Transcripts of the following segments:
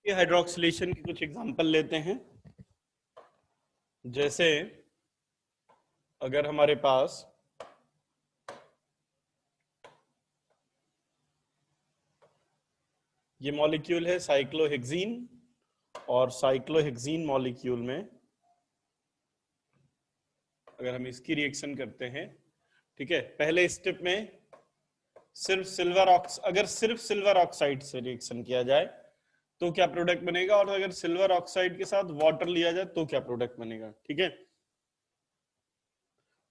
ये हाइड्रोक्सिलेशन की कुछ एग्जांपल लेते हैं। जैसे अगर हमारे पास ये मॉलिक्यूल है साइक्लोहेक्सीन, और साइक्लोहेक्सीन मॉलिक्यूल में अगर हम इसकी रिएक्शन करते हैं, ठीक है, पहले स्टेप में अगर सिर्फ सिल्वर ऑक्साइड से रिएक्शन किया जाए तो क्या प्रोडक्ट बनेगा, और अगर सिल्वर ऑक्साइड के साथ वाटर लिया जाए तो क्या प्रोडक्ट बनेगा। ठीक है,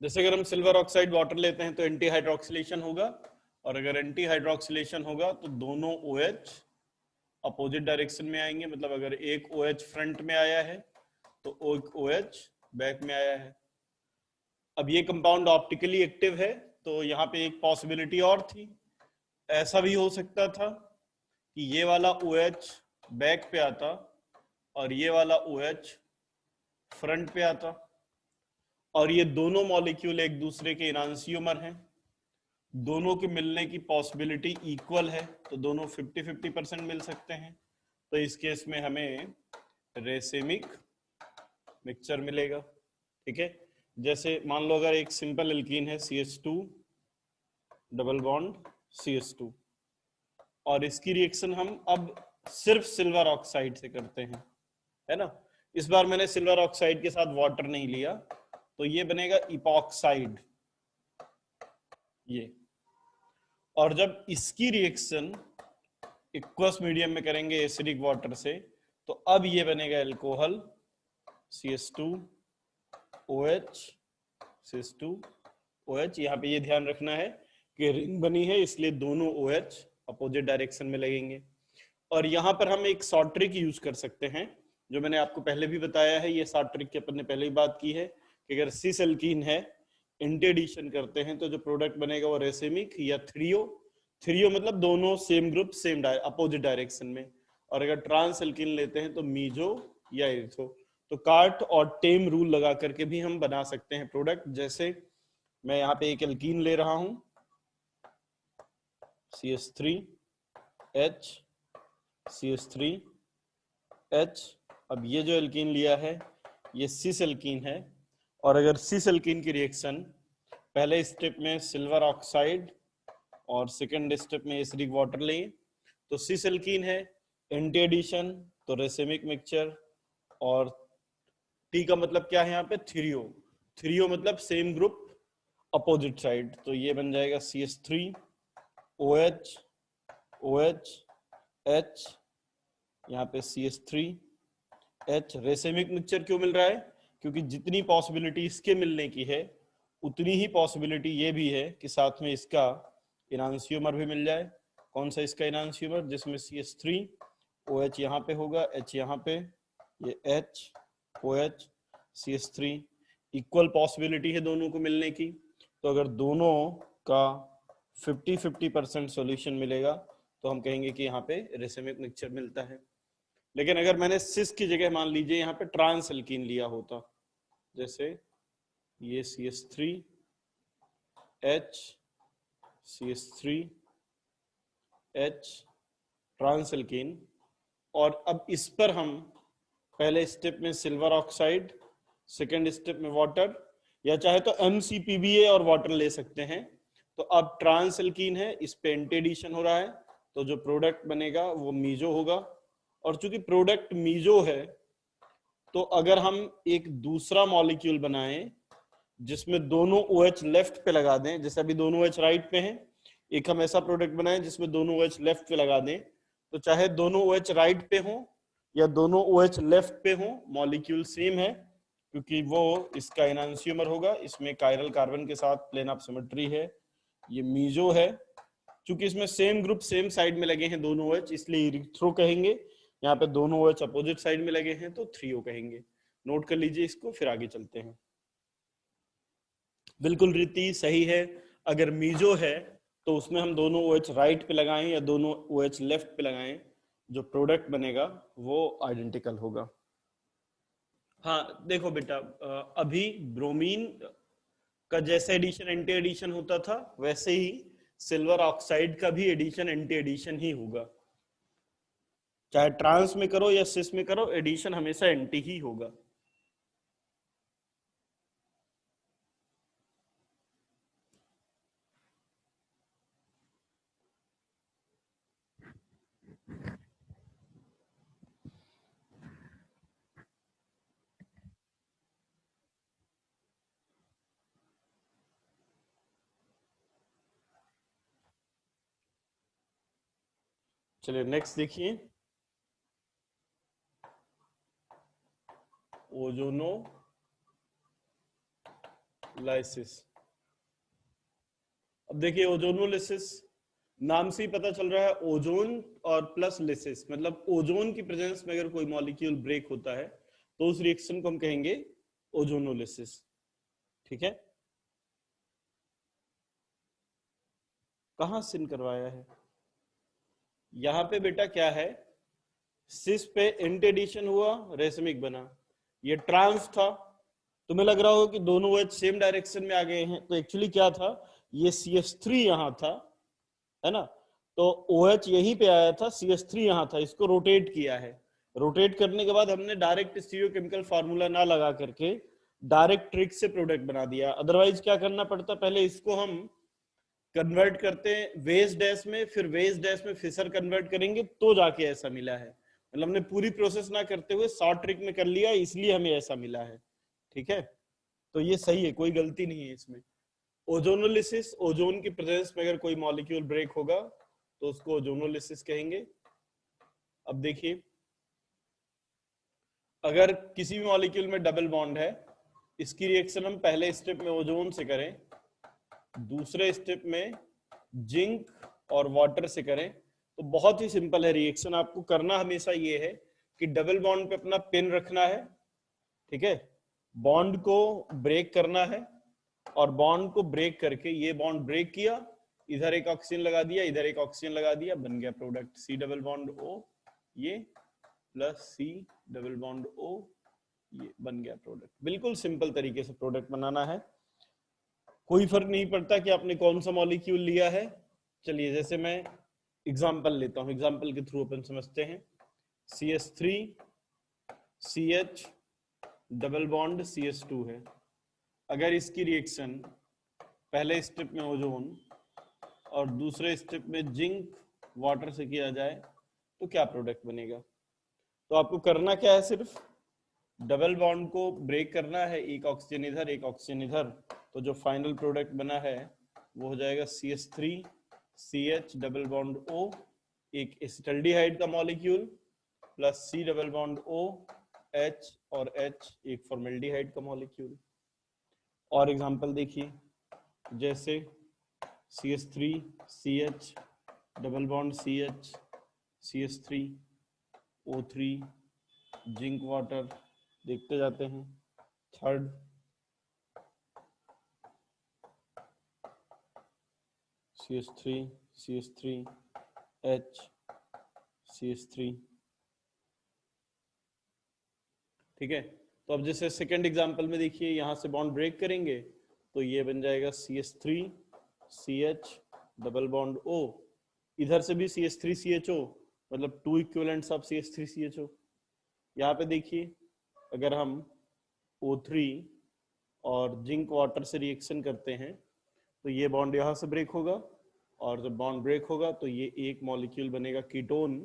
जैसे अगर हम सिल्वर ऑक्साइड वाटर लेते हैं तो एंटी हाइड्रोक्सिलेशन होगा, और अगर एंटी हाइड्रोक्सिलेशन होगा तो दोनों OH अपोजिट डायरेक्शन में आएंगे। मतलब अगर एक OH फ्रंट में आया है तो एक OH बैक में आया है। अब ये कंपाउंड ऑप्टिकली एक्टिव है, तो यहाँ पे एक पॉसिबिलिटी और थी, ऐसा भी हो सकता था कि ये वाला OH बैक पे आता और ये वाला OH फ्रंट पे आता, और ये दोनों मॉलिक्यूल एक दूसरे के इनांसियोमर हैं, दोनों के मिलने की पॉसिबिलिटी इक्वल है, तो दोनों 50-50% मिल सकते हैं। तो इस केस में हमें रेसेमिक मिक्सचर मिलेगा। ठीक है, जैसे मान लो अगर एक सिंपल एल्कीन है CH2 डबल बॉन्ड CH2, और इसकी रिएक्शन हम अब सिर्फ सिल्वर ऑक्साइड से करते हैं, है ना। इस बार मैंने सिल्वर ऑक्साइड के साथ वाटर नहीं लिया, तो ये बनेगा इपॉक्साइड ये। और जब इसकी रिएक्शन एक्वस मीडियम में करेंगे एसिडिक वाटर से, तो अब ये बनेगा एल्कोहल CH2OH CH2OH। यहाँ पे ये ध्यान रखना है कि रिंग बनी है, इसलिए दोनों OH अपोजिट डायरेक्शन में लगेंगे। और यहाँ पर हम एक शॉर्ट ट्रिक यूज कर सकते हैं, जो मैंने आपको पहले भी बताया है। ये शॉर्ट ट्रिक की अपन ने पहले ही बात की है कि अगर सिस एल्कीन है, एंटी एडिशन करते हैं तो जो प्रोडक्ट बनेगा वो रेसेमिक या थ्रियो। थ्रियो मतलब दोनों same group same opposite direction में। और अगर ट्रांस एल्कीन लेते हैं तो मीजो या इर्थो। तो कार्ट और टेम रूल लगा करके भी हम बना सकते हैं प्रोडक्ट। जैसे मैं यहाँ पे एक एल्कीन ले रहा हूं CH3H CH3H। अब ये जो एल्कीन लिया है ये सिस एल्कीन है, और अगर सिस एल्कीन की रिएक्शन पहले स्टेप में सिल्वर ऑक्साइड और सेकेंड स्टेप में एसिडिक वाटर लें तो सिस एल्कीन है, एंटी एडिशन तो रेसेमिक मिक्सचर, और टी का मतलब क्या है यहाँ पे थ्रियो। थ्रियो मतलब सेम ग्रुप अपोजिट साइड, तो ये बन जाएगा CH3OH OH H, यहाँ पे CH3H। रेसेमिक मिक्सचर क्यों मिल रहा है, क्योंकि जितनी पॉसिबिलिटी इसके मिलने की है उतनी ही पॉसिबिलिटी ये भी है कि साथ में इसका इनांसियोमर भी मिल जाए। कौन सा इसका इनांसियोमर, जिसमें CH3OH यहाँ पे होगा, H यहाँ पे, ये H OH CH3। Equal possibility है दोनों को मिलने की, तो अगर दोनों का 50-50% सॉल्यूशन मिलेगा तो हम कहेंगे कि यहाँ पे रेसेमिक मिक्सचर मिलता है। लेकिन अगर मैंने सिस की जगह मान लीजिए यहाँ पे ट्रांस एल्कीन लिया होता, जैसे ये CH3H CH3H ट्रांस एल्कीन, और अब इस पर हम पहले स्टेप में सिल्वर ऑक्साइड, सेकेंड स्टेप में वाटर, या चाहे तो MCPBA और वाटर ले सकते हैं। तो अब ट्रांस एल्कीन है, इस पे एंटी एडिशन हो रहा है, तो जो प्रोडक्ट बनेगा वो मीजो होगा। और चूंकि प्रोडक्ट मीजो है, तो अगर हम एक दूसरा मॉलिक्यूल बनाएं जिसमें दोनों OH लेफ्ट पे लगा दें, जैसे अभी दोनों OH राइट पे हैं, एक हम ऐसा प्रोडक्ट बनाएं जिसमें दोनों OH लेफ्ट पे लगा दें, तो चाहे दोनों OH राइट पे हो या दोनों OH लेफ्ट पे हो, मॉलिक्यूल सेम है, क्योंकि वो इसका इनांसियोमर होगा, इसमें कायरल कार्बन के साथ प्लेन ऑफ सिमेट्री है, ये मीजो है। चूंकि इसमें सेम ग्रुप सेम साइड में लगे हैं दोनों OH, इसलिए इरिथ्रो कहेंगे। यहाँ पे दोनों OH अपोजिट साइड में लगे हैं तो थ्रियो कहेंगे। नोट कर लीजिए इसको, फिर आगे चलते हैं। बिल्कुल रीति सही है, अगर मीजो है तो उसमें हम दोनों OH राइट पे लगाएं या दोनों OH लेफ्ट पे लगाएं, जो प्रोडक्ट बनेगा वो आइडेंटिकल होगा। हाँ देखो बेटा, अभी ब्रोमीन का जैसे एडिशन एंटी एडिशन होता था, वैसे ही सिल्वर ऑक्साइड का भी एडिशन एंटी एडिशन ही होगा। चाहे ट्रांस में करो या सिस में करो, एडिशन हमेशा एंटी ही होगा। चलिए नेक्स्ट देखिए, ओजोनोलाइसिस। अब देखिए ओजोनोलिसिस नाम से ही पता चल रहा है, ओजोन और प्लस लिसिस, मतलब ओजोन की प्रेजेंस में अगर कोई मॉलिक्यूल ब्रेक होता है तो उस रिएक्शन को हम कहेंगे ओजोनोलिसिस। ठीक है, कहां सिन करवाया है? यहां पे बेटा क्या है, सिस पे इंट एडिशन हुआ, रेसमिक बना, ये ट्रांस था। तुम्हें लग रहा होगा कि दोनों OH सेम डायरेक्शन में आ गए हैं, तो एक्चुअली क्या था, ये CH3 यहां था, है ना, तो OH यहीं पे आया था, CH3 यहां था, इसको रोटेट किया है। रोटेट करने के बाद हमने डायरेक्ट स्टीरियोकेमिकल फार्मूला ना लगा करके डायरेक्ट ट्रिक से प्रोडक्ट बना दिया। अदरवाइज क्या करना पड़ता, पहले इसको हम कन्वर्ट करते हैं वेज डैश में, फिर वेज डैश में फिशर कन्वर्ट करेंगे तो जाके ऐसा मिला है। मतलब हमने पूरी प्रोसेस ना करते हुए शॉर्ट ट्रिक में कर लिया, इसलिए हमें ऐसा मिला है। ठीक है, तो ये सही है, कोई गलती नहीं है इसमें। ओजोनोलिसिस, ओजोन की प्रेजेंस में अगर कोई मॉलिक्यूल ब्रेक होगा तो उसको ओजोनोलिसिस कहेंगे। अब देखिए, अगर किसी भी मॉलिक्यूल में डबल बॉन्ड है, इसकी रिएक्शन हम पहले स्टेप में ओजोन से करें, दूसरे स्टेप में जिंक और वाटर से करें, तो बहुत ही सिंपल है रिएक्शन। आपको करना हमेशा ये है कि डबल बॉन्ड पे अपना पेन रखना है, ठीक है, बॉन्ड को ब्रेक करना है, और बॉन्ड को ब्रेक करके, ये बॉन्ड ब्रेक किया, इधर एक ऑक्सीजन लगा दिया, इधर एक ऑक्सीजन लगा दिया, बन गया product C double bond O, ये plus C double bond O, ये बन गया प्रोडक्ट। बिल्कुल सिंपल तरीके से प्रोडक्ट बनाना है, कोई फर्क नहीं पड़ता कि आपने कौन सा मॉलिक्यूल लिया है। चलिए जैसे मैं एग्जांपल लेता हूं, एग्जांपल के थ्रू अपन समझते हैं। CH3 CH double bond CH2 है। अगर इसकी रिएक्शन पहले स्टेप में ओजोन और दूसरे स्टेप में जिंक वाटर से किया जाए तो क्या प्रोडक्ट बनेगा? तो आपको करना क्या है, सिर्फ डबल बॉन्ड को ब्रेक करना है, एक ऑक्सीजन इधर एक ऑक्सीजन इधर, तो जो फाइनल प्रोडक्ट बना है वो हो जाएगा CH3 CH double bond O, एक एसिटाल्डिहाइड का molecule, plus C double bond O H और H एक फॉर्मेल्डिहाइड का मॉलिक्यूल। और एग्जांपल देखिए, जैसे CH3 CH double bond CH CH3 O3 zinc water, देखते जाते हैं। Third CH3 CH3 H CH3, ठीक है। तो अब जैसे सेकंड एग्जांपल में देखिए, यहां से बॉन्ड ब्रेक करेंगे तो ये बन जाएगा CH3 CH double bond O, इधर से भी CH3 CHO, मतलब 2 इक्विवेलेंट्स ऑफ CH3 CHO। यहाँ पे देखिए, अगर हम O3 और जिंक वाटर से रिएक्शन करते हैं तो ये बॉन्ड यहाँ से ब्रेक होगा, और जब बॉन्ड ब्रेक होगा तो ये एक मॉलिक्यूल बनेगा कीटोन।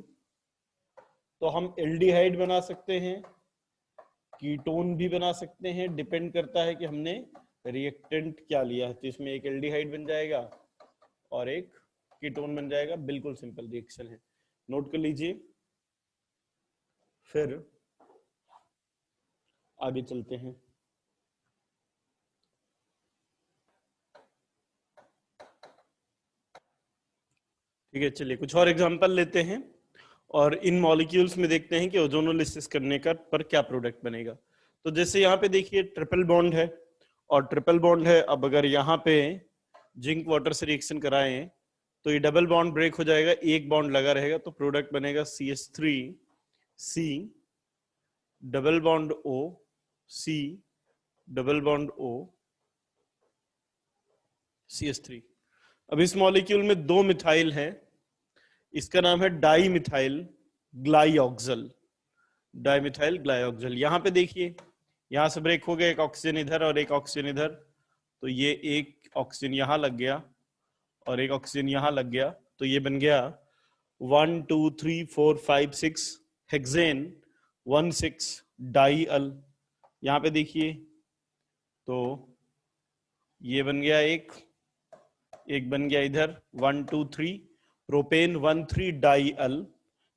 तो हम एल्डिहाइड बना सकते हैं, कीटोन भी बना सकते हैं, डिपेंड करता है कि हमने रिएक्टेंट क्या लिया है। तो इसमें एक एल्डिहाइड बन जाएगा और एक कीटोन बन जाएगा, बिल्कुल सिंपल रिएक्शन है, नोट कर लीजिए। फिर आगे चलते हैं। ठीक है, चलिए कुछ और एग्जांपल लेते हैं और इन मॉलिक्यूल्स में देखते हैं कि ओजोनोलिसिस करने का पर क्या प्रोडक्ट बनेगा। तो जैसे यहाँ पे देखिए ट्रिपल बॉन्ड है और ट्रिपल बॉन्ड है, अब अगर यहाँ पे जिंक वाटर से रिएक्शन कराएं तो ये डबल बॉन्ड ब्रेक हो जाएगा, एक बॉन्ड लगा रहेगा, तो प्रोडक्ट बनेगा CH3 C double bond O C double bond O CH3। अब इस मॉलिक्यूल में 2 मिथाइल हैं, इसका नाम है डाई मिथाइल ग्लाइऑक्सल, डाइमिथाइल ग्लाइऑक्सल। यहां पे देखिए, यहां से ब्रेक हो गया, एक ऑक्सीजन इधर और एक ऑक्सीजन इधर, तो ये एक ऑक्सीजन यहां लग गया और एक ऑक्सीजन यहां लग गया, तो ये बन गया 1 2 3 4 5 6 हेक्सेन 1,6 डाइअल। यहां पे देखिए, तो ये बन गया एक बन गया इधर 1 2 3 प्रोपेन 1,3 डाइअल।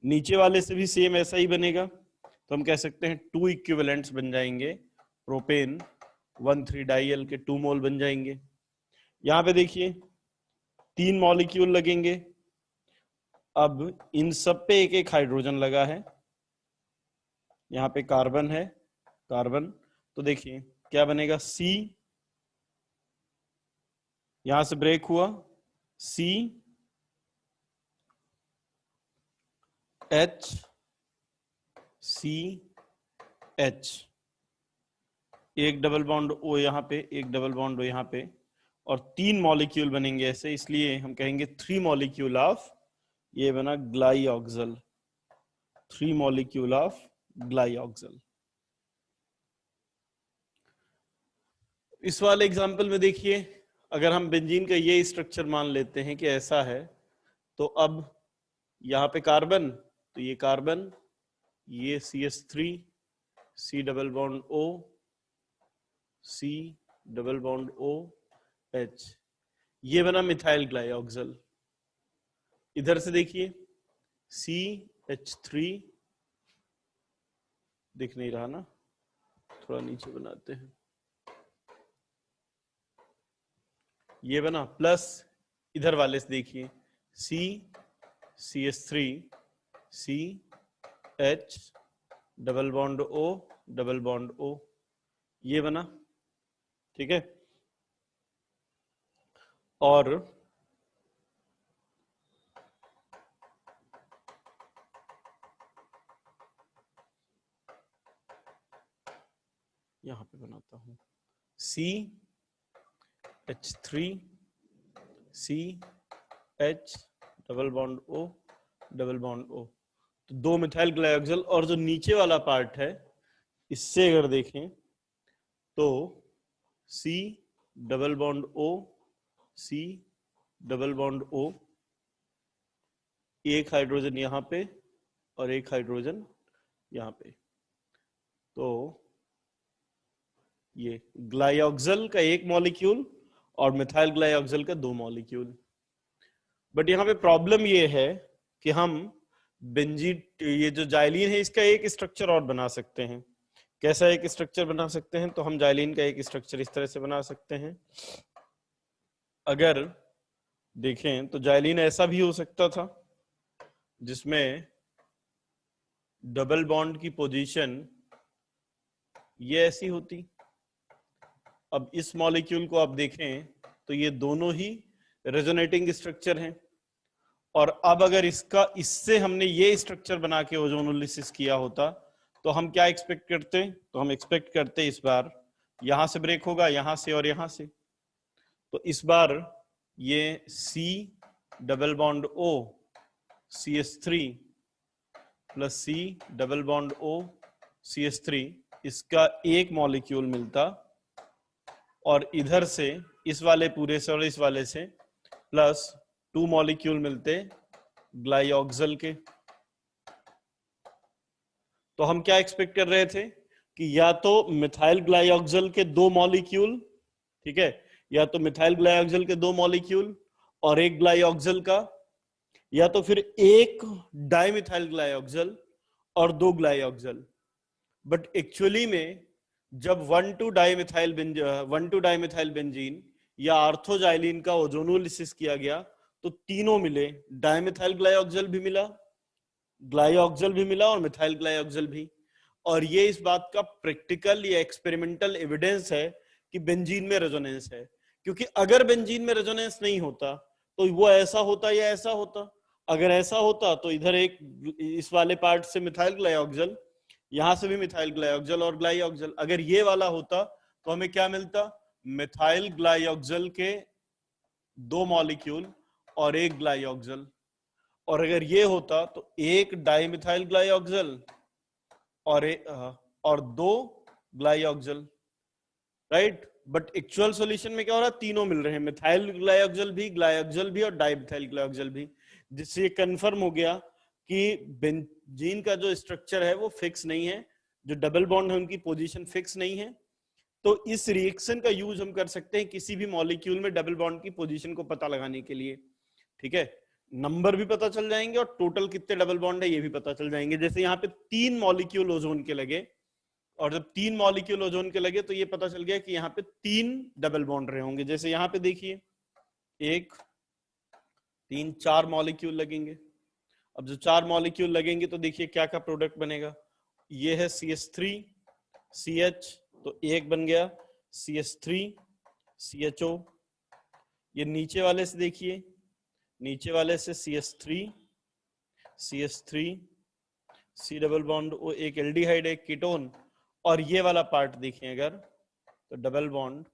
नीचे वाले से भी सेम ऐसा ही बनेगा, तो हम कह सकते हैं 2 इक्विवेलेंट्स बन जाएंगे, प्रोपेन 1,3 डाइअल के 2 मोल बन जाएंगे। यहां पे देखिए 3 मॉलिक्यूल लगेंगे, अब इन सब पे एक एक हाइड्रोजन लगा है, यहां पे कार्बन है, कार्बन, तो देखिए क्या बनेगा, C, यहां से ब्रेक हुआ C H C H, एक डबल बॉन्ड O यहां पे, एक डबल बॉन्ड O यहां पे, और 3 मॉलिक्यूल बनेंगे ऐसे, इसलिए हम कहेंगे 3 मॉलिक्यूल ऑफ, ये बना ग्लाइऑक्सल, 3 मॉलिक्यूल ऑफ ग्लाइऑक्सल। इस वाले एग्जाम्पल में देखिए, अगर हम बेंजीन का ये स्ट्रक्चर मान लेते हैं कि ऐसा है, तो अब यहां पे कार्बन, तो ये कार्बन, ये CH3 C double bond O C double bond O H, ये बना मिथाइल ग्लाइऑक्सल। इधर से देखिए CH3, दिख नहीं रहा ना, थोड़ा नीचे बनाते हैं, ये बना, प्लस इधर वाले से देखिए CH3 C H double bond O double bond O, ये बना, ठीक है। और यहां पे बनाता हूं CH3 C H double bond O double bond O, तो 2 मिथाइल ग्लाइऑक्सल। और जो नीचे वाला पार्ट है, इससे अगर देखें तो C double bond O C double bond O, एक हाइड्रोजन यहां पे और एक हाइड्रोजन यहां पे, तो ये ग्लाइऑक्सल का एक मॉलिक्यूल और मिथाइल ग्लाइऑक्सल का 2 मॉलिक्यूल। बट यहां पे प्रॉब्लम ये है कि हम बेंजीन, ये जो जाइलीन है, इसका एक स्ट्रक्चर और बना सकते हैं। कैसा एक स्ट्रक्चर बना सकते हैं, तो हम जाइलीन का एक स्ट्रक्चर इस तरह से बना सकते हैं। अगर देखें तो जाइलीन ऐसा भी हो सकता था, जिसमें डबल बॉन्ड की पोजीशन ये ऐसी होती। अब इस मॉलिक्यूल को आप देखें तो ये दोनों ही रेजोनेटिंग स्ट्रक्चर हैं, और अब अगर इससे हमने ये स्ट्रक्चर बना के ओजोनोलिसिस किया होता, तो हम क्या एक्सपेक्ट करते, तो हम एक्सपेक्ट करते इस बार यहां से ब्रेक होगा, यहां से और यहां से, तो इस बार ये C double bond O CH3 plus C double bond O CH3, इसका एक मॉलिक्यूल मिलता, और इधर से इस वाले पूरे से और इस वाले से प्लस 2 मॉलिक्यूल मिलते ग्लाइऑक्सल के। तो हम क्या एक्सपेक्ट कर रहे थे कि या तो मिथाइल ग्लाइऑक्सल के 2 मॉलिक्यूल, ठीक है, या तो मिथाइल ग्लाइऑक्सल के 2 मॉलिक्यूल और एक ग्लाइऑक्सल का, या तो फिर एक डाइमिथाइल ग्लाइऑक्सल और 2 ग्लाइऑक्सल। बट एक्चुअली में जब 1,2 डाइमिथाइल बेंजीन या आर्थोजाइलिन का ओजोनोलिसिस किया गया, तो तीनों मिले, डाइमिथाइल ग्लाइऑक्सल भी मिला, ग्लाइऑक्सल भी मिला और मिथाइल ग्लाइऑक्सल भी। और ये इस बात का प्रैक्टिकल या एक्सपेरिमेंटल एविडेंस है कि बेंजीन में रेजोनेंस है। क्योंकि अगर बेंजीन में रेजोनेंस नहीं होता तो वो ऐसा होता या ऐसा होता। अगर ऐसा होता तो इधर एक इस वाले पार्ट से मिथाइल ग्लाइऑक्सल, यहां से भी मिथाइल ग्लाइऑक्सल और ग्लाइऑक्सल। अगर ये वाला होता तो हमें क्या मिलता, मिथाइल ग्लाइऑक्सल के 2 मॉलिक्यूल और एक ग्लाइऑक्सल। और अगर ये होता तो एक डाइमिथाइल ग्लाइऑक्सल और दो ग्लाइऑक्सल, राइट। बट एक्चुअल सॉल्यूशन में क्या हो रहा है, तीनों मिल रहे हैं, मिथाइल ग्लाइऑक्सल भी और डाइमिथाइल ग्लाइऑक्सल भी, जिससे ये कंफर्म हो गया कि बेंजीन का जो स्ट्रक्चर है वो फिक्स नहीं है, जो डबल बॉन्ड है उनकी पोजीशन फिक्स नहीं है। तो इस रिएक्शन का यूज हम कर सकते हैं किसी भी मॉलिक्यूल में डबल बॉन्ड की पोजीशन को पता लगाने के लिए, ठीक है। नंबर भी पता चल जाएंगे और टोटल कितने डबल बॉन्ड है ये भी पता चल जाएंगे। जैसे यहाँ पे 3 मॉलिक्यूल ओजोन के लगे, और जब 3 मॉलिक्यूल ओजोन के लगे तो ये पता चल गया कि यहाँ पे 3 डबल बॉन्ड रहे होंगे। जैसे यहाँ पे देखिए 1 3 4 मॉलिक्यूल लगेंगे। अब जो 4 मॉलिक्यूल लगेंगे तो देखिए क्या क्या प्रोडक्ट बनेगा, ये है CH3 CH, तो एक बन गया CH3 CHO। ये नीचे वाले से देखिए, नीचे वाले से CH3 C double bond O, एक एल्डिहाइड एक कीटोन। और ये वाला पार्ट देखिए अगर, तो double bond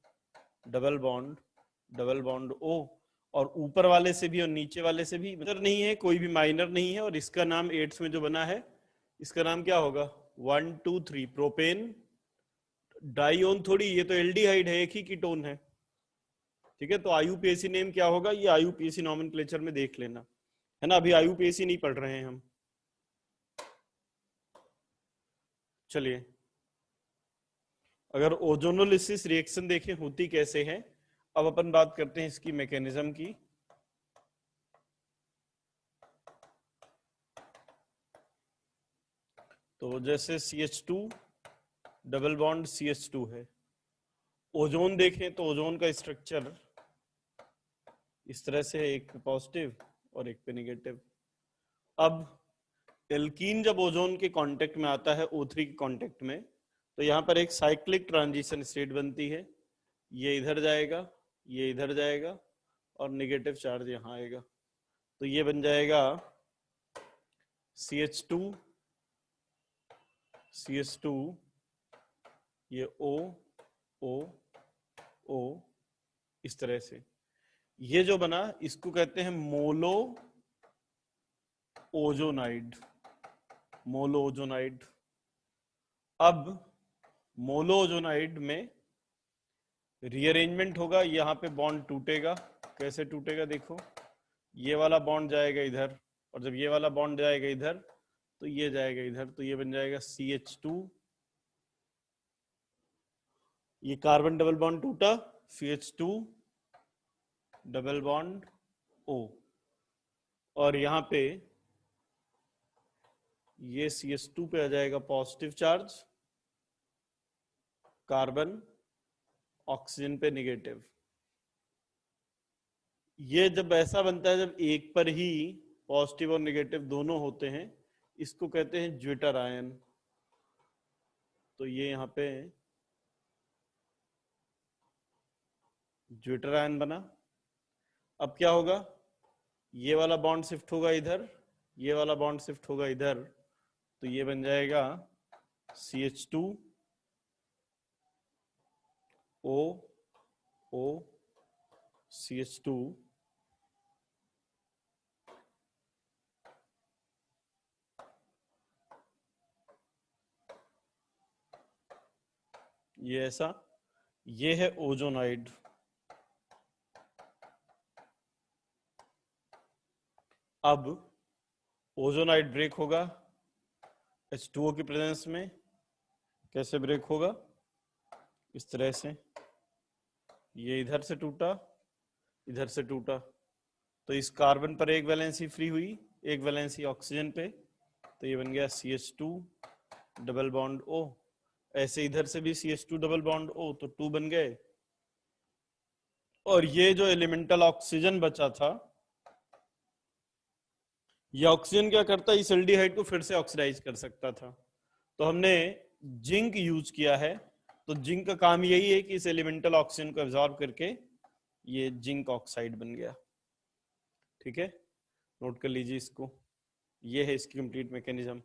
double bond double bond O, और ऊपर वाले से भी और नीचे वाले से भी मतलब नहीं है, कोई भी माइनर नहीं है। और इसका नाम 8th में जो बना है इसका नाम क्या होगा, 1 2 3 प्रोपेन डाइओन, थोड़ी, ये तो एल्डिहाइड है, एक ही कीटोन है, ठीक है। तो IUPAC नेम क्या होगा, ये IUPAC नॉमेनक्लेचर में देख लेना, है ना। अभी IUPAC नहीं पढ़ रहे हैं हम। चलिए, अगर ओजोनोलिसिस रिएक्शन देखें होती कैसे है, अब अपन बात करते हैं इसकी मैकेनिज्म की। तो जैसे CH2 डबल बॉन्ड CH2 है, ओजोन देखें तो ओजोन का स्ट्रक्चर इस तरह से है, एक पे पॉजिटिव और एक पे नेगेटिव। अब एल्कीन जब ओजोन के कांटेक्ट में आता है O3 के कांटेक्ट में, तो यहाँ पर एक साइक्लिक ट्रांजिशन स्टेट बनती है, ये इधर जाएगा, ये इधर जाएगा, और नेगेटिव चार्ज यहाँ आएगा। तो ये बन जाएगा CH2 CH2, ये O O O, इस तरह से। ये जो बना इसको कहते हैं मोलो ओजोनाइड, मोलो ओजोनाइड। अब मोलो ओजोनाइड में रीअरेंजमेंट होगा, यहाँ पे बॉन्ड टूटेगा। कैसे टूटेगा देखो, ये वाला बॉन्ड जाएगा इधर, और जब ये वाला बॉन्ड जाएगा इधर तो ये जाएगा इधर, तो ये बन जाएगा CH2, ये कार्बन डबल बॉन्ड टूटा, CH2 डबल बॉन्ड O, और यहाँ पे ये CH2 पे आ जाएगा पॉजिटिव चार्ज, कार्बन ऑक्सीजन पे नेगेटिव। ये जब ऐसा बनता है जब एक पर ही पॉजिटिव और नेगेटिव दोनों होते हैं, इसको कहते हैं ज्विटर आयन। तो ये यहाँ पे ज्विटर आयन बना। अब क्या होगा, ये वाला बॉन्ड शिफ्ट होगा इधर, ये वाला बॉन्ड शिफ्ट होगा इधर, तो ये बन जाएगा CH2 O O CH2, ये ऐसा, ये है ओजोनाइड। अब ओजोनाइड ब्रेक होगा H2O की प्रेजेंस में। कैसे ब्रेक होगा, इस तरह से, ये इधर से टूटा, इधर से टूटा, तो इस कार्बन पर एक वैलेंसी फ्री हुई, एक वैलेंसी ऑक्सीजन पे, तो ये बन गया CH2 डबल बॉन्ड O। ऐसे इधर से भी CH2 डबल बॉन्ड O, तो 2 बन गए। और ये जो एलिमेंटल ऑक्सीजन बचा था, ये ऑक्सीजन क्या करता है, इस एल्डिहाइड को फिर से ऑक्सीडाइज कर सकता था। तो हमने जिंक यूज किया है। तो जिंक का काम यही है कि इस एलिमेंटल ऑक्सीजन को एब्जॉर्ब करके ये जिंक ऑक्साइड बन गया, ठीक है। नोट कर लीजिए इसको, ये है इसकी कंप्लीट मैकेनिज्म।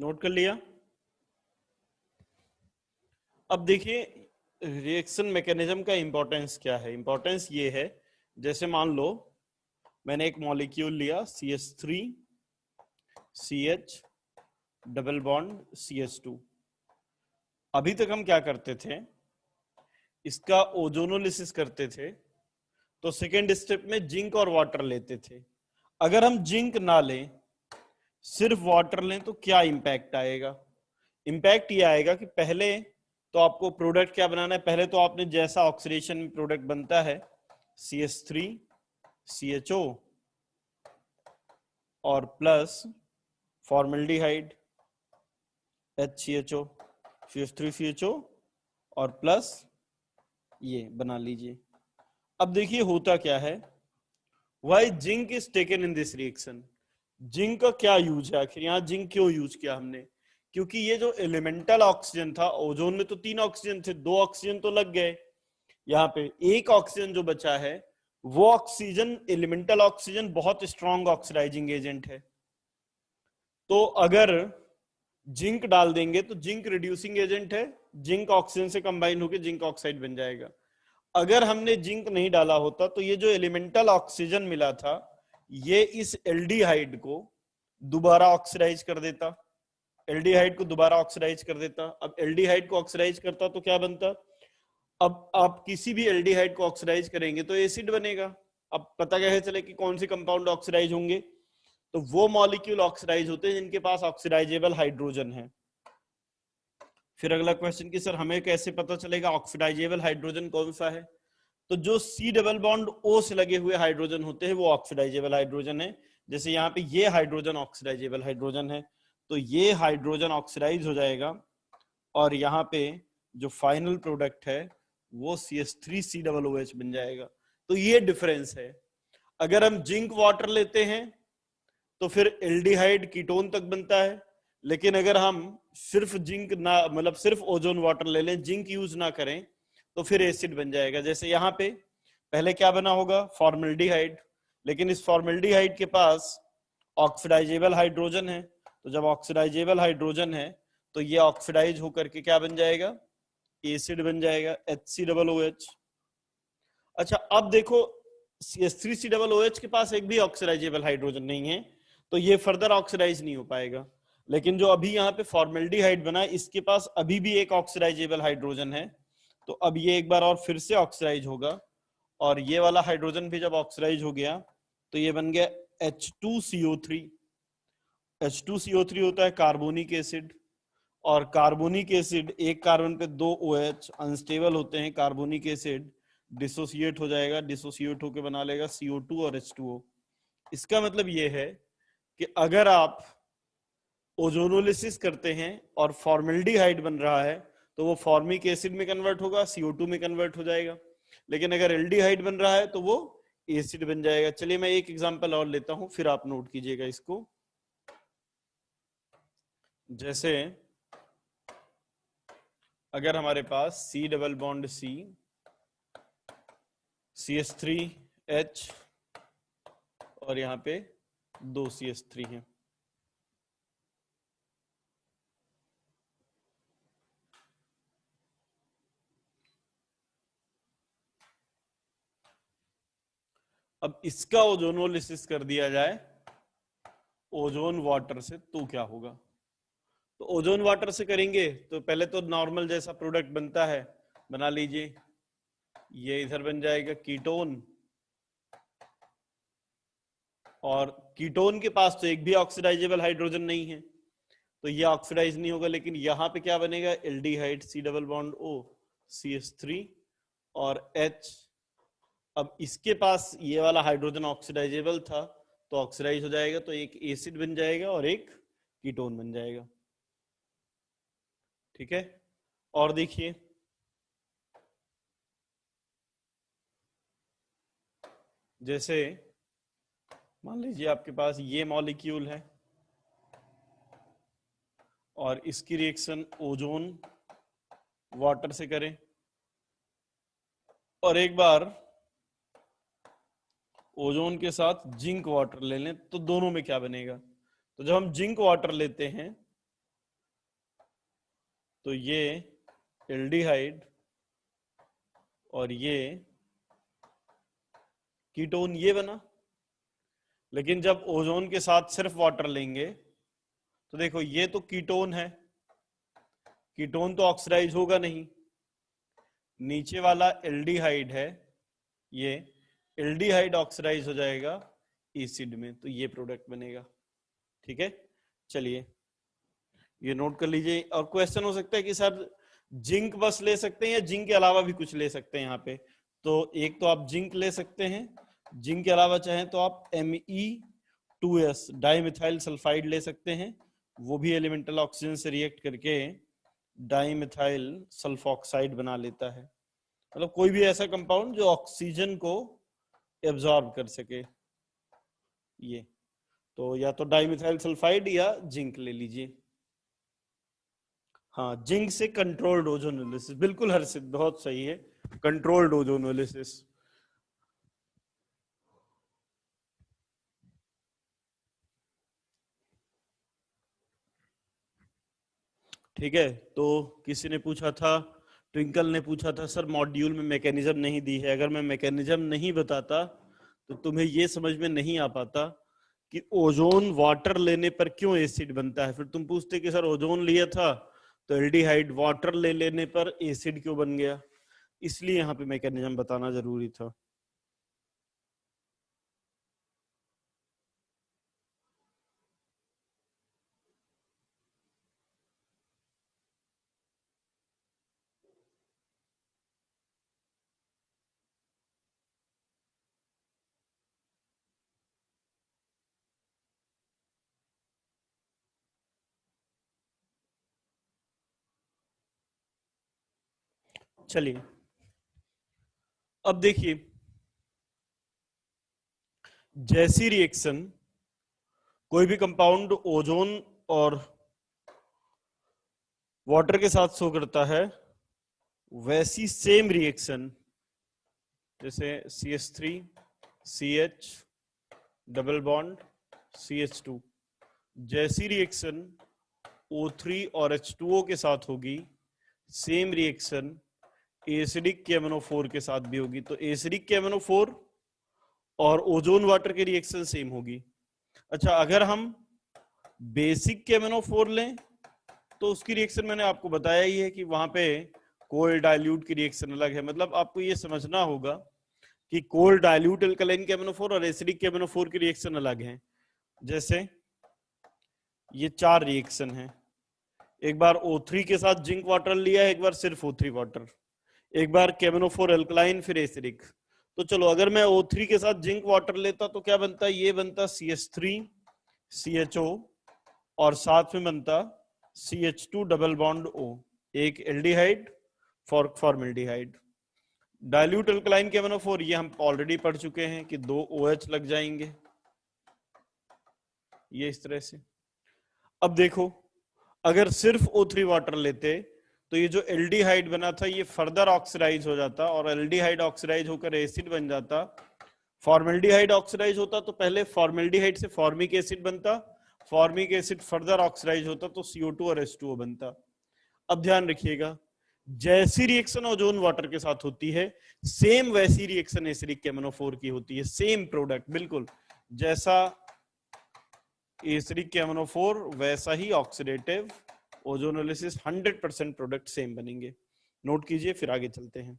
नोट कर लिया। अब देखिए रिएक्शन मैकेनिज्म का इंपॉर्टेंस क्या है। इंपॉर्टेंस ये है, जैसे मान लो मैंने एक मॉलिक्यूल लिया CH3 CH double bond CH2। अभी तक हम क्या करते थे, इसका ओजोनोलिसिस करते थे, तो सेकेंड स्टेप में जिंक और वाटर लेते थे। अगर हम जिंक ना लें, सिर्फ वाटर लें, तो क्या इंपैक्ट आएगा? इंपैक्ट ये आएगा कि पहले तो आपको प्रोडक्ट क्या बनाना है, पहले तो आपने जैसा ऑक्सीडेशन में प्रोडक्ट बनता है CH3 CHO और प्लस फॉर्मल्डिहाइड HCHO CH3CHO और प्लस ये बना लीजिए। अब देखिए होता क्या है, why zinc is taken in this reaction. Zinc का क्या यूज है आखिर, यहाँ जिंक क्यों यूज किया हमने? क्योंकि ये जो एलिमेंटल ऑक्सीजन था, ओजोन में तो 3 ऑक्सीजन थे, 2 ऑक्सीजन तो लग गए, यहाँ पे एक ऑक्सीजन जो बचा है, वो ऑक्सीजन एलिमेंटल ऑक्सीजन बहुत स्ट्रॉन्ग ऑक्सीडाइजिंग एजेंट है। तो अगर जिंक डाल देंगे तो जिंक रिड्यूसिंग एजेंट है, जिंक ऑक्सीजन से कंबाइन होकर जिंक ऑक्साइड बन जाएगा। अगर हमने जिंक नहीं डाला होता तो ये जो एलिमेंटल ऑक्सीजन मिला था, ये इस एल्डिहाइड को दोबारा ऑक्सीडाइज कर देता, एल्डिहाइड को दोबारा ऑक्सीडाइज कर देता। अब एल्डिहाइड को ऑक्सीडाइज करता तो क्या बनता? अब आप किसी भी एल्डिहाइड को ऑक्सीडाइज करेंगे तो एसिड बनेगा। अब पता कैसे चले कि कौन से कंपाउंड ऑक्सीडाइज होंगे? तो वो मॉलिक्यूल ऑक्सीडाइज होते हैं जिनके पास ऑक्सीडाइजेबल हाइड्रोजन है। फिर अगला क्वेश्चन कि सर हमें कैसे पता चलेगा ऑक्सीडाइजेबल हाइड्रोजन कौन सा है? तो जो C डबल बॉन्ड O से लगे हुए हाइड्रोजन होते हैं वो ऑक्सीडाइजेबल हाइड्रोजन है। जैसे यहाँ पे ये हाइड्रोजन ऑक्सीडाइजेबल हाइड्रोजन है, तो ये हाइड्रोजन ऑक्सीडाइज हो जाएगा और यहाँ पे जो फाइनल प्रोडक्ट है वो CH3COOH बन जाएगा। तो ये डिफरेंस है। अगर हम जिंक वाटर लेते हैं तो फिर एल्डिहाइड कीटोन तक बनता है, लेकिन अगर हम सिर्फ जिंक ना, मतलब सिर्फ ओजोन वाटर ले लें, जिंक यूज ना करें, तो फिर एसिड बन जाएगा। जैसे यहाँ पे पहले क्या बना होगा, फॉर्मल्डिहाइड, लेकिन इस फॉर्मल्डिहाइड के पास ऑक्सीडाइजेबल हाइड्रोजन है, तो जब ऑक्सीडाइजेबल हाइड्रोजन है तो ये ऑक्सीडाइज होकर के क्या बन जाएगा, एसिड बन जाएगा HCOOH। अच्छा अब देखो CH3COOH के पास एक भी ऑक्सीडाइजेबल हाइड्रोजन नहीं है, तो ये फर्दर ऑक्सीडाइज नहीं हो पाएगा। लेकिन जो अभी यहाँ पे फॉर्मल्डिहाइड बना है, इसके पास अभी भी एक ऑक्सीडाइजेबल हाइड्रोजन है, तो अब ये एक बार और फिर से ऑक्सीडाइज होगा, और ये वाला हाइड्रोजन भी जब ऑक्सीडाइज हो गया तो ये बन गया H2CO3। H2CO3 होता है कार्बोनिक एसिड, और कार्बोनिक एसिड एक कार्बन पे 2 OH अनस्टेबल होते हैं, कार्बोनिक एसिड डिसोसिएट हो जाएगा, डिसोसिएट होकर बना लेगा CO2 और H2O। इसका मतलब ये है कि अगर आप ओजोनोलिसिस करते हैं और फॉर्मल्डिहाइड बन रहा है तो वो फॉर्मिक एसिड में कन्वर्ट होगा, CO2 में कन्वर्ट हो जाएगा। लेकिन अगर एल्डिहाइड बन रहा है तो वो एसिड बन जाएगा। चलिए मैं एक एग्जांपल और लेता हूं, फिर आप नोट कीजिएगा इसको। जैसे अगर हमारे पास C double bond C CH3H और यहाँ पे 2 CH3 है, अब इसका ओजोनोलिसिस कर दिया जाए ओजोन वाटर से तो क्या होगा? तो ओजोन वाटर से करेंगे तो पहले तो नॉर्मल जैसा प्रोडक्ट बनता है बना लीजिए, ये इधर बन जाएगा कीटोन, और कीटोन के पास तो एक भी ऑक्सीडाइजेबल हाइड्रोजन नहीं है तो ये ऑक्सीडाइज नहीं होगा। लेकिन यहाँ पे क्या बनेगा, aldehyde C double bond O CH3 और H। अब इसके पास ये वाला हाइड्रोजन ऑक्सीडाइजेबल था तो ऑक्सीडाइज हो जाएगा, तो एक एसिड बन जाएगा और एक कीटोन बन जाएगा। ठीक है, और देखिए जैसे मान लीजिए आपके पास ये मॉलिक्यूल है और इसकी रिएक्शन ओजोन वाटर से करें, और एक बार ओजोन के साथ जिंक वाटर ले लें, तो दोनों में क्या बनेगा? तो जब हम जिंक वाटर लेते हैं तो ये एल्डिहाइड और ये कीटोन ये बना। लेकिन जब ओजोन के साथ सिर्फ वाटर लेंगे तो देखो ये तो कीटोन है, कीटोन तो ऑक्सीडाइज होगा नहीं। नीचे वाला एल्डिहाइड है, ये एल्डिहाइड ऑक्सीडाइज हो जाएगा एसिड में, तो ये प्रोडक्ट बनेगा। ठीक है, चलिए ये नोट कर लीजिए। और क्वेश्चन हो सकता है कि सर जिंक बस ले सकते हैं या जिंक के अलावा भी कुछ ले सकते हैं यहाँ पे? तो एक तो आप जिंक ले सकते हैं, जिंक के अलावा चाहें तो आप Me2S डाइमिथाइल सल्फाइड ले सकते हैं, वो भी एलिमेंटल ऑक्सीजन से रिएक्ट करके डाइमिथाइल सल्फोक्साइड बना लेता है। मतलब कोई भी ऐसा कंपाउंड जो ऑक्सीजन को एब्जॉर्ब कर सके। ये तो या तो डाइमिथाइल सल्फाइड या जिंक ले लीजिए। हाँ, जिंक से कंट्रोल्ड ओजोनोलिसिस, बिल्कुल हर्षित, बहुत सही है, कंट्रोल्ड ओजोनोलिसिस। ठीक है, तो किसी ने पूछा था, ट्विंकल ने पूछा था सर मॉड्यूल में मैकेनिज्म नहीं दी है। अगर मैं मैकेनिज्म नहीं बताता तो तुम्हें ये समझ में नहीं आ पाता कि ओजोन वाटर लेने पर क्यों एसिड बनता है। फिर तुम पूछते कि सर ओजोन लिया था तो एल्डिहाइड, वाटर ले लेने पर एसिड क्यों बन गया। इसलिए यहाँ पे मैकेनिज्म बताना जरूरी था। चलिए अब देखिए, जैसी रिएक्शन कोई भी कंपाउंड ओजोन और वाटर के साथ शो करता है, वैसी सेम रिएक्शन जैसे CH3 CH double bond CH2, जैसी रिएक्शन O3 और H2O के साथ होगी, सेम रिएक्शन एसिडिक KMnO4 के साथ भी होगी। तो एसिडिक KMnO4 और ओजोन वाटर की रिएक्शन सेम होगी। अच्छा, अगर हम बेसिक KMnO4 लें तो उसकी रिएक्शन मैंने आपको बताया ही है कि वहां पे कोल्ड डाइल्यूट की रिएक्शन अलग है। मतलब आपको ये समझना होगा कि कोल्ड डाइल्यूट अल्कलाइन KMnO4 और एसिडिक KMnO4 की रिएक्शन अलग है। जैसे ये 4 रिएक्शन है, एक बार O3 के साथ जिंक वाटर लिया, एक बार सिर्फ O3 वाटर, एक बार KMnO4 अल्कलाइन, फिर एसिडिक। तो चलो अगर मैं O3 के साथ जिंक वाटर लेता तो क्या बनता, ये बनता CH3 CHO और साथ में बनता CH2 डबल बॉन्ड O, एक aldehyde formaldehyde. Dilute alkaline KMnO4 ये हम ऑलरेडी पढ़ चुके हैं कि 2 OH लग जाएंगे, ये इस तरह से। अब देखो अगर सिर्फ O3 वाटर लेते तो ये जो एल्डिहाइड बना था ये फर्दर ऑक्सीडाइज हो जाता और एल्डिहाइड ऑक्सीडाइज होकर एसिड बन जाता। फॉर्मल्डिहाइड ऑक्सीडाइज होता तो पहले फॉर्मल्डिहाइड से फॉर्मिक एसिड बनता, फॉर्मिक एसिड फर्दर ऑक्सीडाइज होता तो CO2 और H2O बनता। अब ध्यान रखिएगा, जैसी रिएक्शन ओजोन वाटर के साथ होती है, सेम वैसी रिएक्शन एसिडिक KMnO4 की होती है, सेम प्रोडक्ट बिल्कुल जैसा एसिडिक KMnO4 वैसा ही ऑक्सीडेटिव ओजोनोलिसिस 100% प्रोडक्ट सेम बनेंगे। नोट कीजिए, फिर आगे चलते हैं।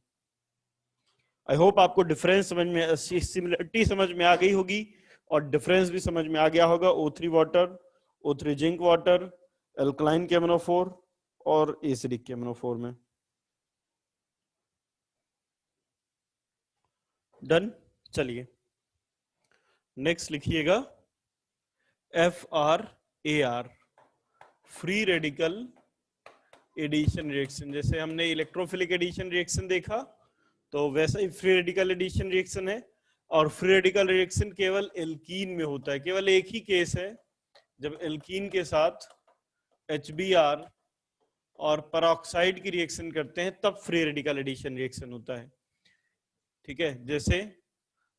आई होप आपको डिफरेंस समझ में, सिमिलरिटी समझ में आ गई होगी और डिफरेंस भी समझ में आ गया होगा O3 water, O3 zinc water, alkaline KMnO4 और एसिडिक KMnO4 में। डन, चलिए नेक्स्ट लिखिएगा FRAR, free radical addition reaction. जैसे हमने इलेक्ट्रोफिलिक एडिशन रिएक्शन देखा तो वैसा ही फ्री रेडिकल एडिशन रिएक्शन है। और फ्री रेडिकल रिएक्शन केवल एल्कीन में होता है, केवल एक ही केस है जब एल्कीन के साथ HBr और परऑक्साइड की रिएक्शन करते हैं तब फ्री रेडिकल एडिशन रिएक्शन होता है। ठीक है, जैसे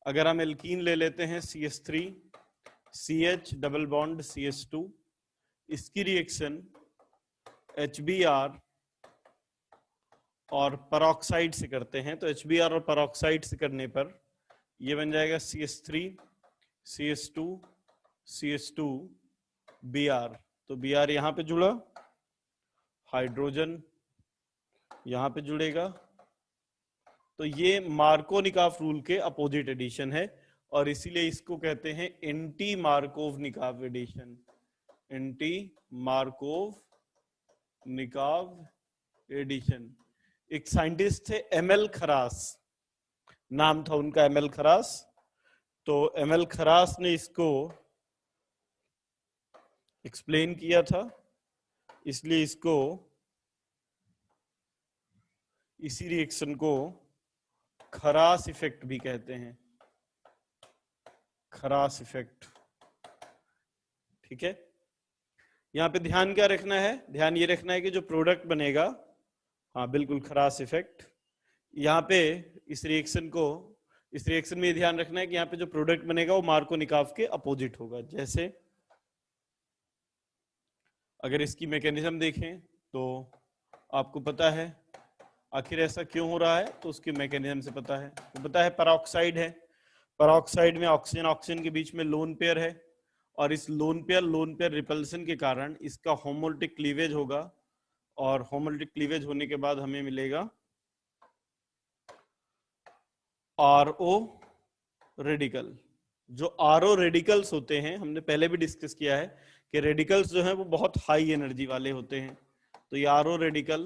अगर हम एल्कीन ले लेते हैं CH3 CH double bond CH2, इसकी रिएक्शन HBr और पेरोक्साइड से करते हैं, तो HBr और पेरोक्साइड से करने पर ये बन जाएगा CH3 CH2 CH2 Br। तो Br यहां पे जुड़ा, हाइड्रोजन यहां पे जुड़ेगा, तो ये मार्कोनिकॉफ रूल के अपोजिट एडिशन है और इसीलिए इसको कहते हैं anti Markov addition. Anti Markov addition. एक साइंटिस्ट थे ML खरास, नाम था उनका ML खरास। तो ML खरास ने इसको एक्सप्लेन किया था, इसलिए इसको, इसी रिएक्शन को खरास इफेक्ट भी कहते हैं, खरास इफेक्ट। ठीक है, यहां पे ध्यान क्या रखना है, ध्यान ये रखना है कि जो प्रोडक्ट बनेगा, हाँ बिल्कुल खरास इफेक्ट, यहाँ पे इस रिएक्शन में ध्यान रखना है कि यहाँ पे जो प्रोडक्ट बनेगा वो मार्कोनिकॉफ के अपोजिट होगा। जैसे अगर इसकी मैकेनिज्म देखें तो आपको पता है आखिर ऐसा क्यों हो रहा है, तो उसके मैकेनिज्म से पता है। तो पता है पेरोक्साइड है, पेरोक्साइड में ऑक्सीजन ऑक्सीजन के बीच में लोन पेयर है और इस लोन पेयर रिपल्सन के कारण इसका होमोलिटिक क्लीवेज होगा और होमोलिटिक क्लीवेज होने के बाद हमें मिलेगा RO रेडिकल। जो RO रेडिकल्स होते हैं, हमने पहले भी डिस्कस किया है कि रेडिकल्स जो हैं वो बहुत हाई एनर्जी वाले होते हैं। तो ये RO रेडिकल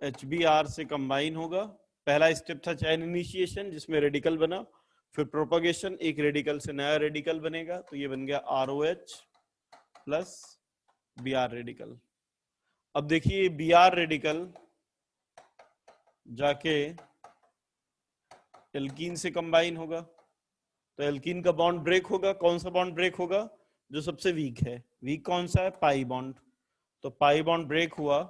HBr से कंबाइन होगा। पहला स्टेप था चैन इनिशिएशन जिसमें रेडिकल बना, फिर प्रोपगेशन, एक रेडिकल से नया रेडिकल बनेगा, तो ये बन गया ROH प्लस Br रेडिकल। अब देखिए Br रेडिकल जाके एल्कीन से कंबाइन होगा, तो एल्कीन का बॉन्ड ब्रेक होगा। कौन सा बॉन्ड ब्रेक होगा? जो सबसे वीक है। वीक कौन सा है? Pi bond. तो पाई बॉन्ड ब्रेक हुआ,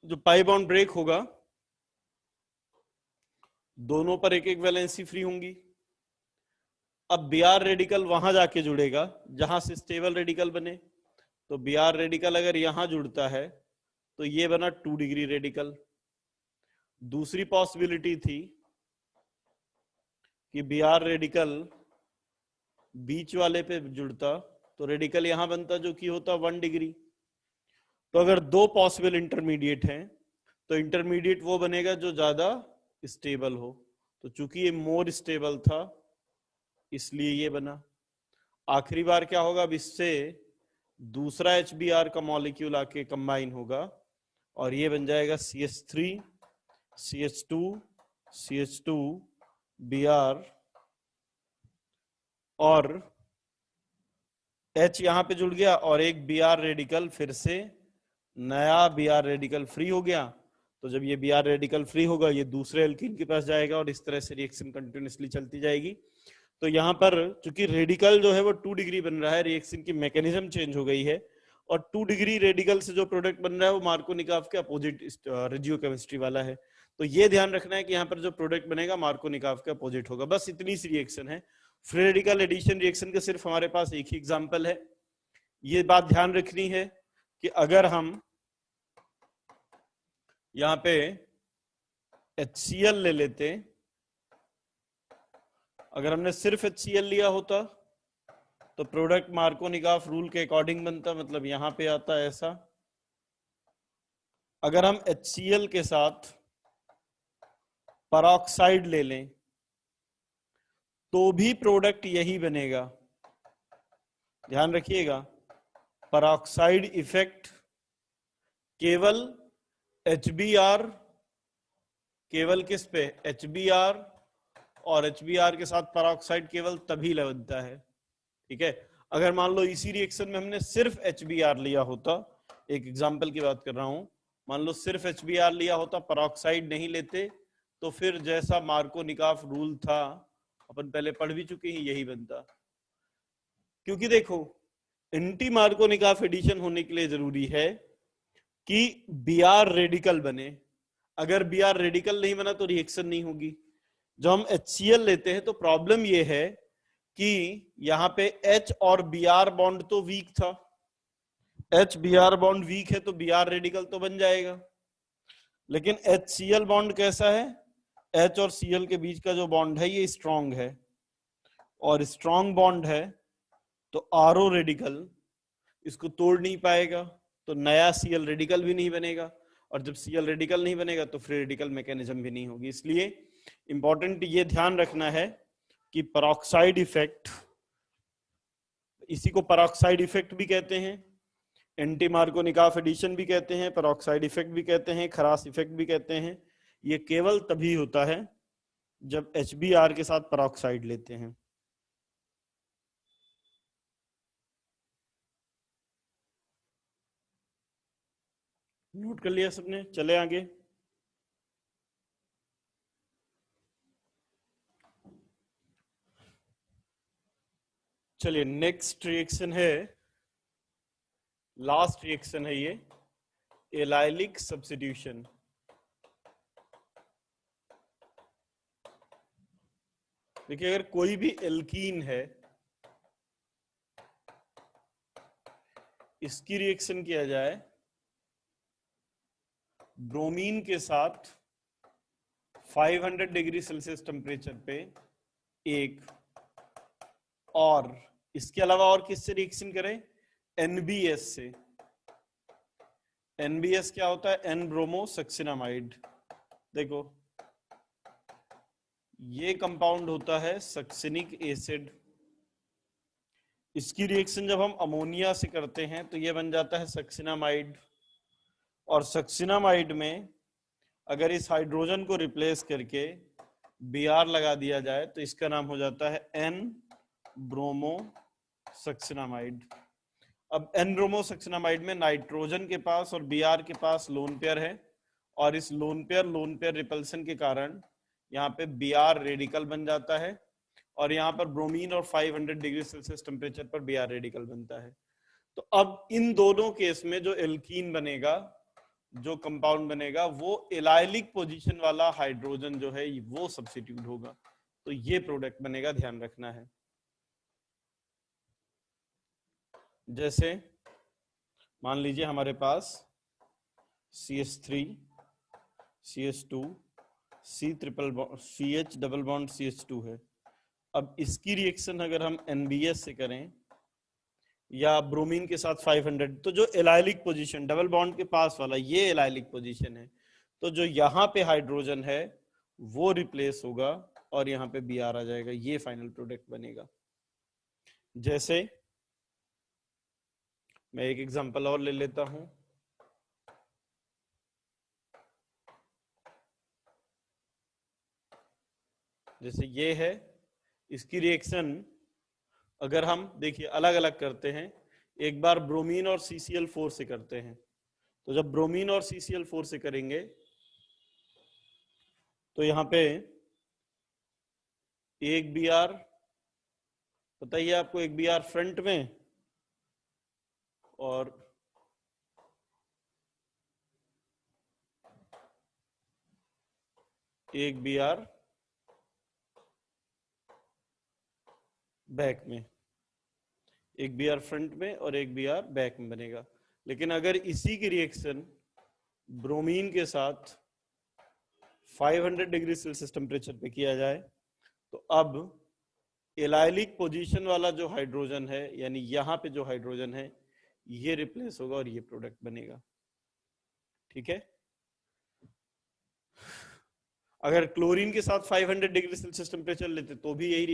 जो पाई बॉन्ड ब्रेक होगा दोनों पर एक एक वैलेंसी फ्री होंगी। अब Br रेडिकल वहां जाके जुड़ेगा जहां से स्टेबल रेडिकल बने, तो Br रेडिकल अगर यहां जुड़ता है तो ये बना 2 डिग्री रेडिकल। दूसरी पॉसिबिलिटी थी कि Br रेडिकल बीच वाले पे जुड़ता, तो रेडिकल यहां बनता जो कि होता 1 डिग्री। तो अगर दो पॉसिबल इंटरमीडिएट हैं तो इंटरमीडिएट वो बनेगा जो ज्यादा स्टेबल हो। तो चूंकि ये मोर स्टेबल था इसलिए ये बना। आखिरी बार क्या होगा? अब इससे दूसरा HBr का मॉलिक्यूल आके कंबाइन होगा और ये बन जाएगा CH3 CH2 CH2 Br और H यहां पे जुड़ गया और एक Br रेडिकल फिर से नया Br रेडिकल फ्री हो गया। तो जब ये Br रेडिकल फ्री होगा ये दूसरे एल्कीन के पास जाएगा और इस तरह से रिएक्शन कंटिन्यूअसली चलती जाएगी। तो यहाँ पर चूंकि रेडिकल जो है वो 2 डिग्री बन रहा है, रिएक्शन की मैकेनिज्म चेंज हो गई है और 2 डिग्री रेडिकल से जो प्रोडक्ट बन रहा है वो मार्कोनिकॉफ के अपोजिट रेडियोकेमिस्ट्री वाला है। तो ये ध्यान रखना है कि यहाँ पर जो प्रोडक्ट बनेगा मार्कोनिकॉफ के अपोजिट होगा। बस इतनी सी रिएक्शन है। फ्री रेडिकल एडिशन रिएक्शन का सिर्फ हमारे पास एक ही एग्जाम्पल है। ये बात ध्यान रखनी है कि अगर हम यहाँ पे HCl ले लेते, अगर हमने सिर्फ HCl लिया होता तो प्रोडक्ट मार्कोनिकॉफ रूल के अकॉर्डिंग बनता, मतलब यहां पे आता ऐसा। अगर हम HCl के साथ पेरोक्साइड ले लें तो भी प्रोडक्ट यही बनेगा। ध्यान रखिएगा, पेरोक्साइड इफेक्ट केवल HBr, केवल किस पे? HBr, और HBr के साथ पेरोक्साइड केवल तभी बनता है। ठीक है, अगर मान लो इसी रिएक्शन में हमने सिर्फ HBr लिया होता, एक एग्जांपल की बात कर रहा हूं, मान लो सिर्फ HBr लिया होता, पेरोक्साइड नहीं लेते, तो फिर जैसा मार्कोनिकॉफ रूल था अपन पहले पढ़ भी चुके हैं, यही बनता। क्योंकि देखो एंटी मार्कोनिकॉफ एडिशन होने के लिए जरूरी है कि Br रेडिकल बने। अगर Br रेडिकल नहीं बना तो रिएक्शन नहीं होगी। जब हम HCl लेते हैं तो प्रॉब्लम यह है कि यहां पे H और Br बॉन्ड तो वीक था, H Br बॉन्ड वीक है तो Br रेडिकल तो बन जाएगा, लेकिन HCl बॉन्ड कैसा है? H और Cl के बीच का जो बॉन्ड है ये स्ट्रॉन्ग है, और स्ट्रॉन्ग बॉन्ड है तो RO रेडिकल इसको तोड़ नहीं पाएगा, तो नया Cl रेडिकल भी नहीं बनेगा, और जब Cl रेडिकल नहीं बनेगा तो फ्री रेडिकल मैकेनिज्म भी नहीं होगी। इसलिए इंपॉर्टेंट ये ध्यान रखना है कि पेरोक्साइड इफेक्ट, इसी को पेरोक्साइड इफेक्ट भी कहते हैं, एंटी मार्कोनिकॉफ एडिशन भी कहते हैं, पेरोक्साइड इफेक्ट भी कहते हैं, खरास इफेक्ट भी कहते हैं। ये केवल तभी होता है जब HBr के साथ पेरोक्साइड लेते हैं। नोट कर लिया सबने? चले आगे। चलिए नेक्स्ट रिएक्शन है, लास्ट रिएक्शन है ये, एलाइलिक सब्स्टिट्यूशन। देखिए अगर कोई भी एल्कीन है, इसकी रिएक्शन किया जाए ब्रोमीन के साथ 500 डिग्री सेल्सियस टेम्परेचर पे एक, और इसके अलावा और किससे रिएक्शन करें? NBS से। NBS क्या होता है? N bromo succinimide. देखो ये कंपाउंड होता है सक्सिनिक एसिड। इसकी रिएक्शन जब हम अमोनिया से करते हैं तो ये बन जाता है सक्सिनामाइड, और सक्सिनामाइड में अगर इस हाइड्रोजन को रिप्लेस करके Br लगा दिया जाए तो इसका नाम हो जाता है N ब्रोमो सक्सिनामाइड। अब N ब्रोमो सक्सिनामाइड में नाइट्रोजन के पास और Br के पास लोन पेयर है, और इस लोन पेयर रिपल्सन के कारण यहाँ पे Br रेडिकल बन जाता है, और यहाँ पर ब्रोमीन और 500 डिग्री सेल्सियस टेम्परेचर पर Br रेडिकल बनता है। तो अब इन दोनों केस में जो एल्कीन बनेगा, जो कंपाउंड बनेगा, वो एलाइलिक पोजीशन वाला हाइड्रोजन जो है वो सब्स्टिट्यूट होगा, तो ये प्रोडक्ट बनेगा, ध्यान रखना है। जैसे मान लीजिए हमारे पास CH3 CH2 CH double bond CH2 है। अब इसकी रिएक्शन अगर हम NBS से करें या ब्रोमीन के साथ 500, तो जो एलाइलिक पोजीशन डबल बॉन्ड के पास वाला ये एलाइलिक पोजीशन है, तो जो यहाँ पे हाइड्रोजन है वो रिप्लेस होगा और यहाँ पे Br आ जाएगा, ये फाइनल प्रोडक्ट बनेगा। जैसे मैं एक एग्जांपल और ले लेता हूं, जैसे ये है, इसकी रिएक्शन अगर हम देखिए अलग अलग करते हैं, एक बार ब्रोमीन और CCl4 से करते हैं, तो जब ब्रोमीन और CCl4 से करेंगे तो यहाँ पे एक Br, पता ही है आपको, एक Br फ्रंट में और एक Br बैक में, एक Br फ्रंट में और एक Br बैक में बनेगा। लेकिन अगर इसी की रिएक्शन ब्रोमीन के साथ 500 डिग्री सेल्सियस टेम्परेचर पे किया जाए तो अब एलाइलिक पोजीशन वाला जो हाइड्रोजन है, यानी यहाँ पे जो हाइड्रोजन है, ये रिप्लेस होगा और ये प्रोडक्ट बनेगा। ठीक है। अगर क्लोरीन के साथ 500 डिग्री सेल्सियस टेम्परेचर लेते तो भी यही